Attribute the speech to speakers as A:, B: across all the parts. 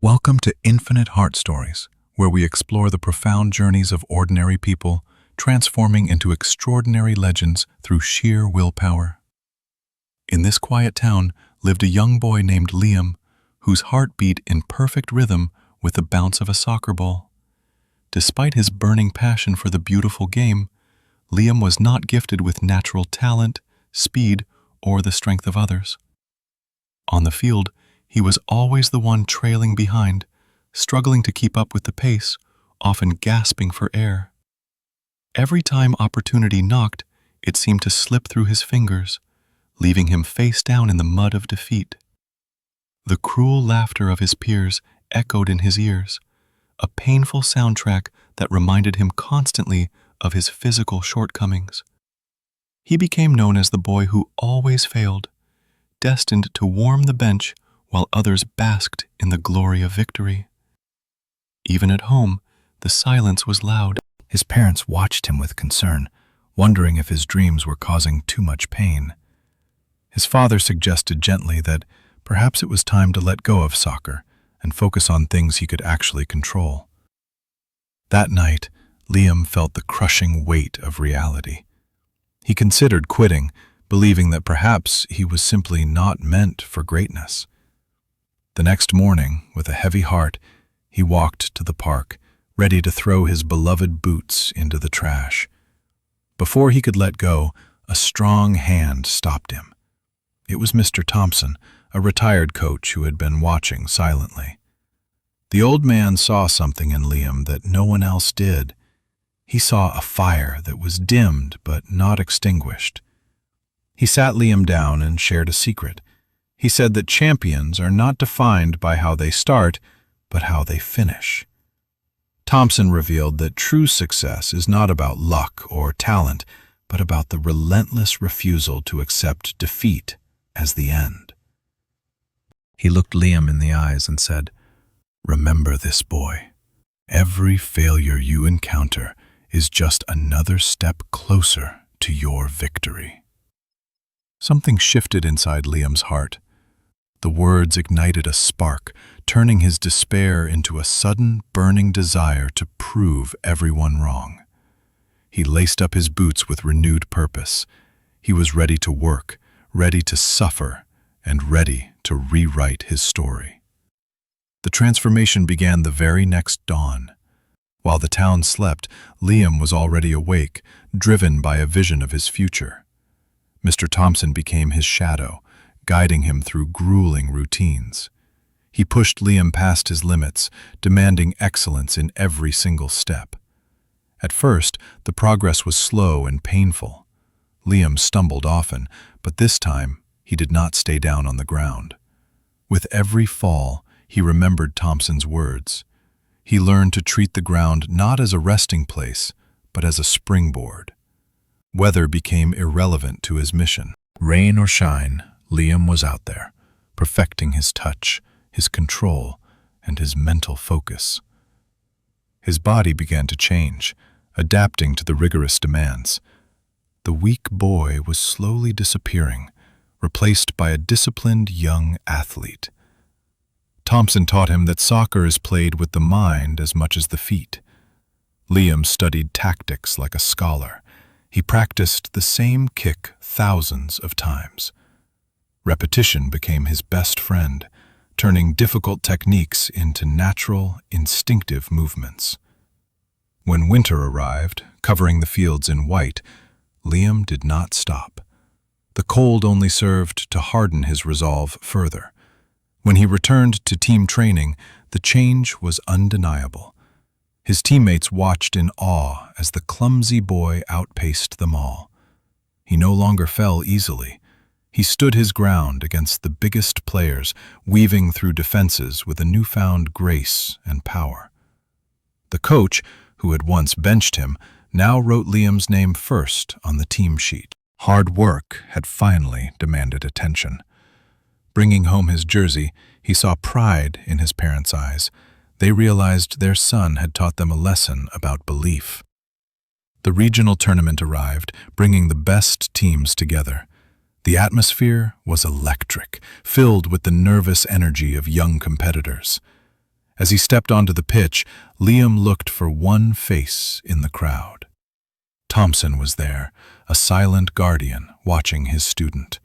A: Welcome to Infinite Heart Stories, where we explore the profound journeys of ordinary people, transforming into extraordinary legends through sheer willpower. In this quiet town lived a young boy named Liam, whose heart beat in perfect rhythm with the bounce of a soccer ball. Despite his burning passion for the beautiful game, Liam was not gifted with natural talent, speed, or the strength of others. On the field, he was always the one trailing behind, struggling to keep up with the pace, often gasping for air. Every time opportunity knocked, it seemed to slip through his fingers, leaving him face down in the mud of defeat. The cruel laughter of his peers echoed in his ears, a painful soundtrack that reminded him constantly of his physical shortcomings. He became known as the boy who always failed, destined to warm the bench while others basked in the glory of victory. Even at home, the silence was loud. His parents watched him with concern, wondering if his dreams were causing too much pain. His father suggested gently that perhaps it was time to let go of soccer and focus on things he could actually control. That night, Liam felt the crushing weight of reality. He considered quitting, believing that perhaps he was simply not meant for greatness. The next morning, with a heavy heart, he walked to the park, ready to throw his beloved boots into the trash. Before he could let go, a strong hand stopped him. It was Mr. Thompson, a retired coach who had been watching silently. The old man saw something in Liam that no one else did. He saw a fire that was dimmed but not extinguished. He sat Liam down and shared a secret. He said that champions are not defined by how they start, but how they finish. Thompson revealed that true success is not about luck or talent, but about the relentless refusal to accept defeat as the end. He looked Liam in the eyes and said, "Remember this, boy. Every failure you encounter is just another step closer to your victory." Something shifted inside Liam's heart. The words ignited a spark, turning his despair into a sudden, burning desire to prove everyone wrong. He laced up his boots with renewed purpose. He was ready to work, ready to suffer, and ready to rewrite his story. The transformation began the very next dawn. While the town slept, Liam was already awake, driven by a vision of his future. Mr. Thompson became his shadow, guiding him through grueling routines. He pushed Liam past his limits, demanding excellence in every single step. At first, the progress was slow and painful. Liam stumbled often, but this time he did not stay down on the ground. With every fall, he remembered Thompson's words. He learned to treat the ground not as a resting place, but as a springboard. Weather became irrelevant to his mission. Rain or shine, Liam was out there, perfecting his touch, his control, and his mental focus. His body began to change, adapting to the rigorous demands. The weak boy was slowly disappearing, replaced by a disciplined young athlete. Thompson taught him that soccer is played with the mind as much as the feet. Liam studied tactics like a scholar. He practiced the same kick thousands of times. Repetition became his best friend, turning difficult techniques into natural, instinctive movements. When winter arrived, covering the fields in white, Liam did not stop. The cold only served to harden his resolve further. When he returned to team training, the change was undeniable. His teammates watched in awe as the clumsy boy outpaced them all. He no longer fell easily. He stood his ground against the biggest players, weaving through defenses with a newfound grace and power. The coach, who had once benched him, now wrote Liam's name first on the team sheet. Hard work had finally demanded attention. Bringing home his jersey, he saw pride in his parents' eyes. They realized their son had taught them a lesson about belief. The regional tournament arrived, bringing the best teams together. The atmosphere was electric, filled with the nervous energy of young competitors. As he stepped onto the pitch, Liam looked for one face in the crowd. Thompson was there, a silent guardian watching his student.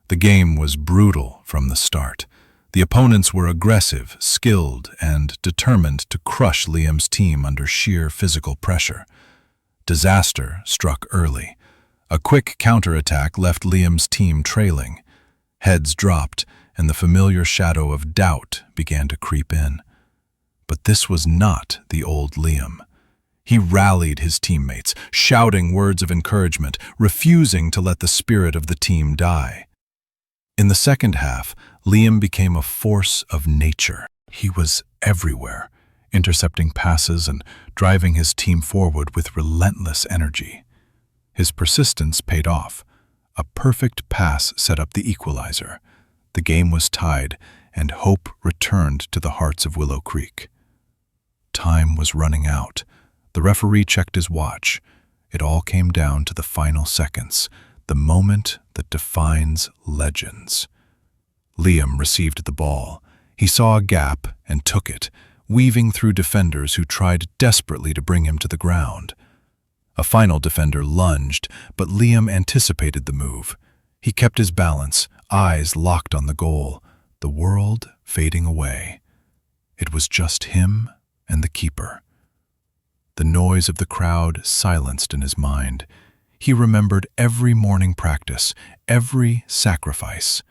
A: The game was brutal from the start. The opponents were aggressive, skilled, and determined to crush Liam's team under sheer physical pressure. Disaster struck early. A quick counterattack left Liam's team trailing. Heads dropped, and the familiar shadow of doubt began to creep in. But this was not the old Liam. He rallied his teammates, shouting words of encouragement, refusing to let the spirit of the team die. In the second half, Liam became a force of nature. He was everywhere, intercepting passes and driving his team forward with relentless energy. His persistence paid off. A perfect pass set up the equalizer. The game was tied, and hope returned to the hearts of Willow Creek. Time was running out. The referee checked his watch. It all came down to the final seconds, the moment that defines legends. Liam received the ball. He saw a gap and took it, weaving through defenders who tried desperately to bring him to the ground. A final defender lunged, but Liam anticipated the move. He kept his balance, eyes locked on the goal, the world fading away. It was just him and the keeper. The noise of the crowd silenced in his mind. He remembered every morning practice, every sacrifice.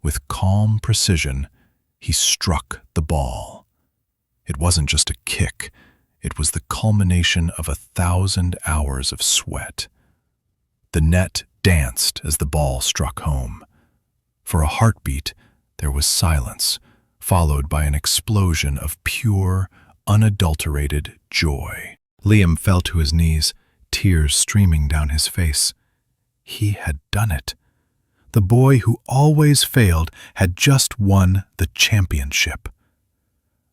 A: With calm precision, he struck the ball. It wasn't just a kick. It was the culmination of 1,000 hours of sweat. The net danced as the ball struck home. For a heartbeat, there was silence, followed by an explosion of pure, unadulterated joy. Liam fell to his knees, tears streaming down his face. He had done it. The boy who always failed had just won the championship.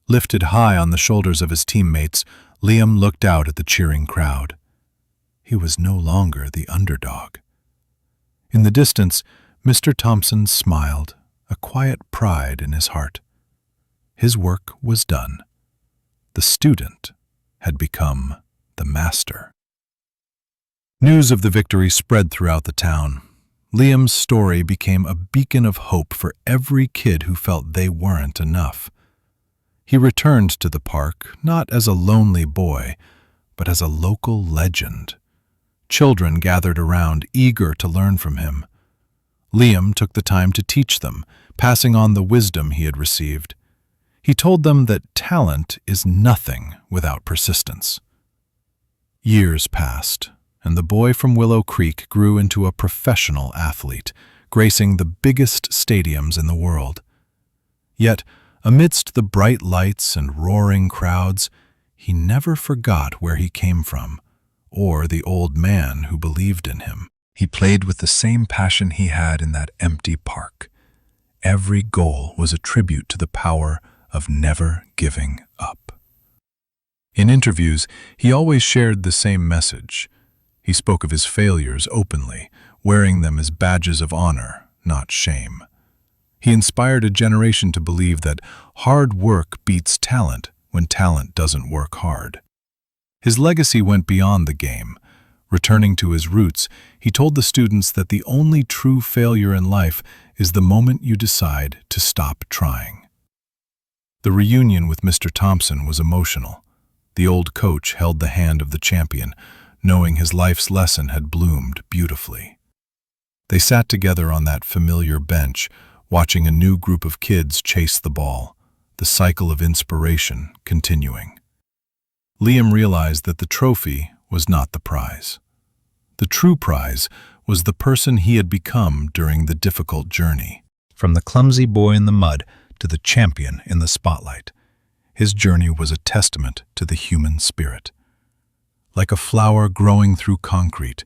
A: Lifted high on the shoulders of his teammates, Liam looked out at the cheering crowd. He was no longer the underdog. In the distance, Mr. Thompson smiled, a quiet pride in his heart. His work was done. The student had become the master. News of the victory spread throughout the town. Liam's story became a beacon of hope for every kid who felt they weren't enough. He returned to the park not as a lonely boy, but as a local legend. Children gathered around, eager to learn from him. Liam took the time to teach them, passing on the wisdom he had received. He told them that talent is nothing without persistence. Years passed, and the boy from Willow Creek grew into a professional athlete, gracing the biggest stadiums in the world. Yet, amidst the bright lights and roaring crowds, he never forgot where he came from, or the old man who believed in him. He played with the same passion he had in that empty park. Every goal was a tribute to the power of never giving up. In interviews, he always shared the same message. He spoke of his failures openly, wearing them as badges of honor, not shame. He inspired a generation to believe that hard work beats talent when talent doesn't work hard. His legacy went beyond the game. Returning to his roots, he told the students that the only true failure in life is the moment you decide to stop trying. The reunion with Mr. Thompson was emotional. The old coach held the hand of the champion, knowing his life's lesson had bloomed beautifully. They sat together on that familiar bench, watching a new group of kids chase the ball, the cycle of inspiration continuing. Liam realized that the trophy was not the prize. The true prize was the person he had become during the difficult journey. From the clumsy boy in the mud to the champion in the spotlight, his journey was a testament to the human spirit. Like a flower growing through concrete,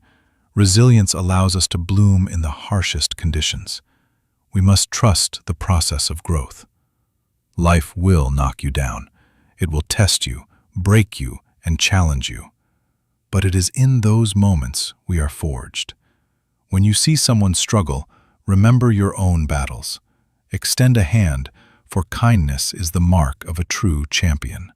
A: resilience allows us to bloom in the harshest conditions. We must trust the process of growth. Life will knock you down. It will test you, break you, and challenge you. But it is in those moments we are forged. When you see someone struggle, remember your own battles. Extend a hand, for kindness is the mark of a true champion.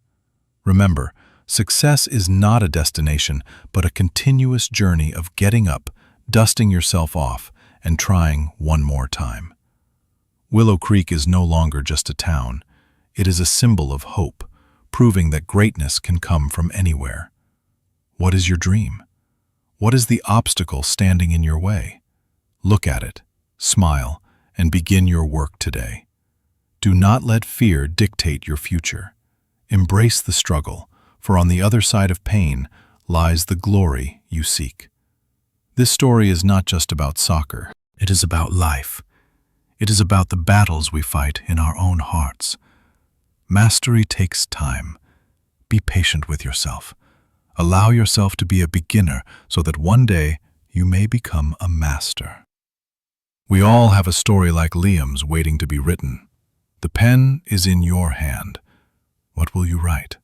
A: Remember, success is not a destination, but a continuous journey of getting up, dusting yourself off, and trying one more time. Willow Creek is no longer just a town. It is a symbol of hope, proving that greatness can come from anywhere. What is your dream? What is the obstacle standing in your way? Look at it, smile, and begin your work today. Do not let fear dictate your future. Embrace the struggle, for on the other side of pain lies the glory you seek. This story is not just about soccer. It is about life. It is about the battles we fight in our own hearts. Mastery takes time. Be patient with yourself. Allow yourself to be a beginner so that one day you may become a master. We all have a story like Liam's waiting to be written. The pen is in your hand. What will you write?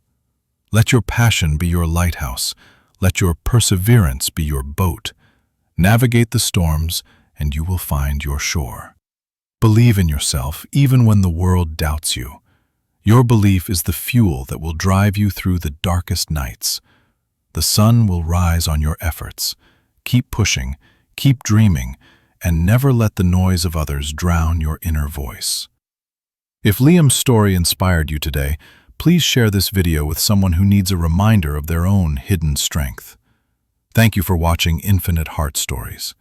A: Let your passion be your lighthouse. Let your perseverance be your boat. Navigate the storms, and you will find your shore. Believe in yourself, even when the world doubts you. Your belief is the fuel that will drive you through the darkest nights. The sun will rise on your efforts. Keep pushing, keep dreaming, and never let the noise of others drown your inner voice. If Liam's story inspired you today, please share this video with someone who needs a reminder of their own hidden strength. Thank you for watching Infinite Heart Stories.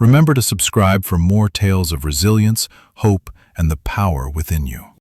A: Remember to subscribe for more tales of resilience, hope, and the power within you.